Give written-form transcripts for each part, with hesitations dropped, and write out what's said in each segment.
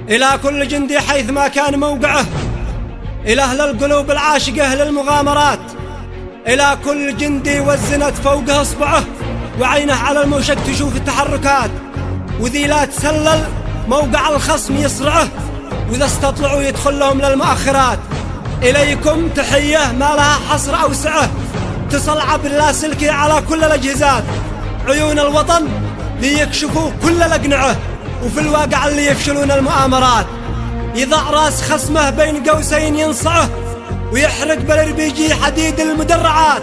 إلى كل جندي حيث ما كان موقعه، إلى أهل القلوب العاشقة للمغامرات، إلى كل جندي وزنت فوقه إصبعه وعينه على الموشك تشوف التحركات، وذي لا تسلل موقع الخصم يصرعه، وإذا استطلعوا يدخل لهم للمؤخرات. إليكم تحية ما لها حصر أو سعة، تصلعب اللاسلكي على كل الأجهزات، عيون الوطن ليكشفوا كل الأقنعة، وفي الواقع اللي يفشلون المؤامرات. يضع راس خصمه بين قوسين ينصعه، ويحرق بالربيجي حديد المدرعات،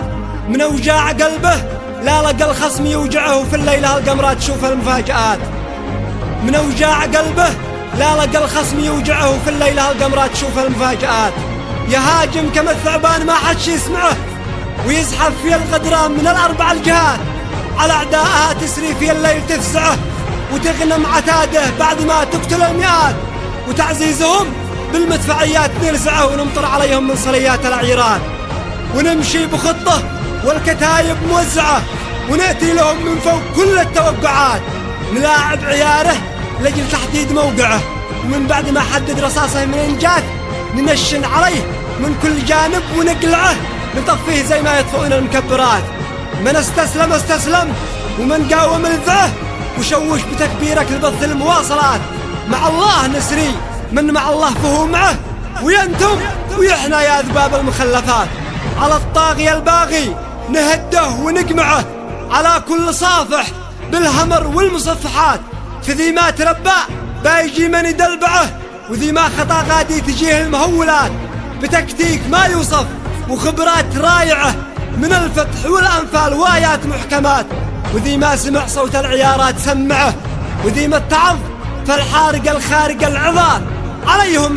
من أوجاع قلبه لا لقى الخصم يوجعه، وفي الليلة القمرة تشوف المفاجآت. من أوجاع قلبه لا لقى الخصم يوجعه، وفي الليلة القمرة تشوف المفاجآت. يهاجم كما الثعبان ما حدش يسمعه، ويزحف في الغدران من الأربع الجهات، على أعدائها تسري في الليل تفزعه، وتغنم عتاده بعد ما تقتل المئات، وتعزيزهم بالمدفعيات نرزعه، ونمطر عليهم من صليات العيران، ونمشي بخطه والكتايب موزعه، ونأتي لهم من فوق كل التوقعات، نلاعب عياره لجل تحديد موقعه، ومن بعد ما حدد رصاصه منين جات ننشن عليه من كل جانب ونقلعه، نطفيه زي ما يطفئون المكبرات. من استسلم استسلم، ومن قاوم الذعه، وشوش بتكبيرك لبث المواصلات. مع الله نسري من مع الله فهو معه، وينتم ويحنى يا ذباب المخلفات. على الطاغية الباغي نهده ونقمعه، على كل صافح بالهمر والمصفحات. في ذي ما تربى بايجي من يدلبعه، وذي ما خطا غادي تجيه المهولات، بتكتيك ما يوصف وخبرات رايعة، من الفتح والأنفال وآيات محكمات. وذي ما سمع صوت العيارات سمعه، وذي ما اتعظ فالحارق الخارق العظات.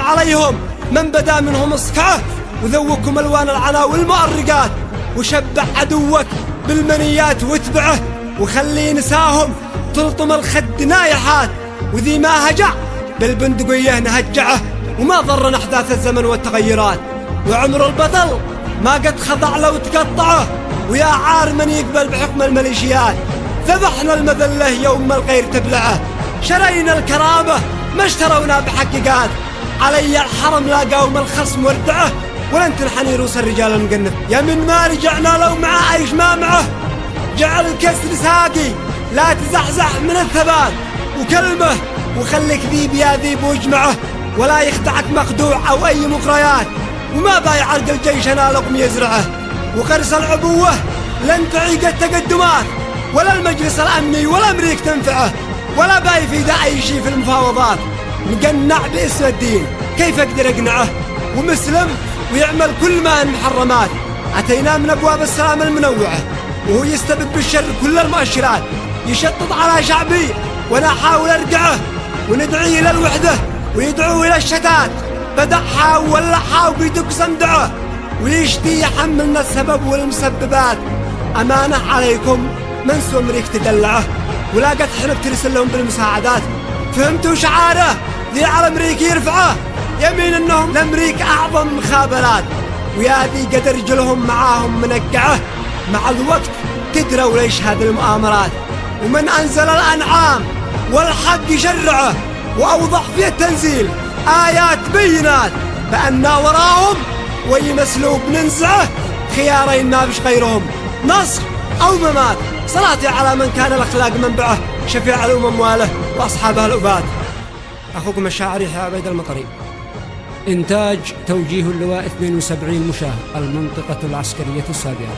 عليهم من بدا منهم اصكعه، وذوقكم الوان العنا والمؤرقات، وشبع عدوك بالمنيات واتبعه، وخلي نساهم تلطم الخد نايحات. وذي ما هجع بالبندقية نهجعه، وما ضرنا أحداث الزمن والتغيرات. وعمر البطل ما قد خضع لو تقطعه، ويا عار من يقبل بحكم الميليشيات. ذبحنا المذلة يوم الغير تبلعه، شرينا الكرامة ما اشترونا بحقيقات. علي الحرم لا قاوم الخصم وردعه، ولن تنحني روس الرجال المقنف. يا من ما رجعنا لو معه ايش ما معه، جعل الكسر ساقي لا تزحزح من الثبات. وكلمه وخليك ذيب يا ذيب واجمعه، ولا يخدعك مخدوع او اي مغريات. وما باي عرق الجيش انا لقم يزرعه، وقرص العبوه لن تعيق التقدمات، ولا المجلس الامني ولا امريك تنفعه، ولا باي في اي شيء في المفاوضات. مقنع باسم الدين كيف اقدر اقنعه، ومسلم ويعمل كل ما المحرمات. اتينا من ابواب السلام المنوعه، وهو يستبد بالشر كل المؤشرات. يشطط على شعبي وانا احاول ارجعه، وندعي الى الوحده ويدعو الى الشتات. بدعها وولعها وبيدق صندعه، ويشتي يحملنا السبب والمسببات. امانه عليكم من سوى امريك تدلعه، ولا قد حلف ترسل لهم بالمساعدات. فهمتوا شعاره ذي على امريك يرفعه، يمين انهم لامريك اعظم مخابرات. ويا ذي قد رجلهم معاهم منقعه، مع الوقت تدروا ليش هذه المؤامرات. ومن انزل الانعام والحق يشرعه، واوضح في التنزيل آيات بينات، فأنا وراهم ويمسلوب ننزعه. خيارين نابش غيرهم، نصر أو ممات. صلاتي على من كان الأخلاق منبعه، شفيع الأمم واله وأصحابها الأبات. أخوكم الشاعر يحيى عبيد المطري. إنتاج توجيه اللواء 72 مشاة، المنطقة العسكرية السابعة.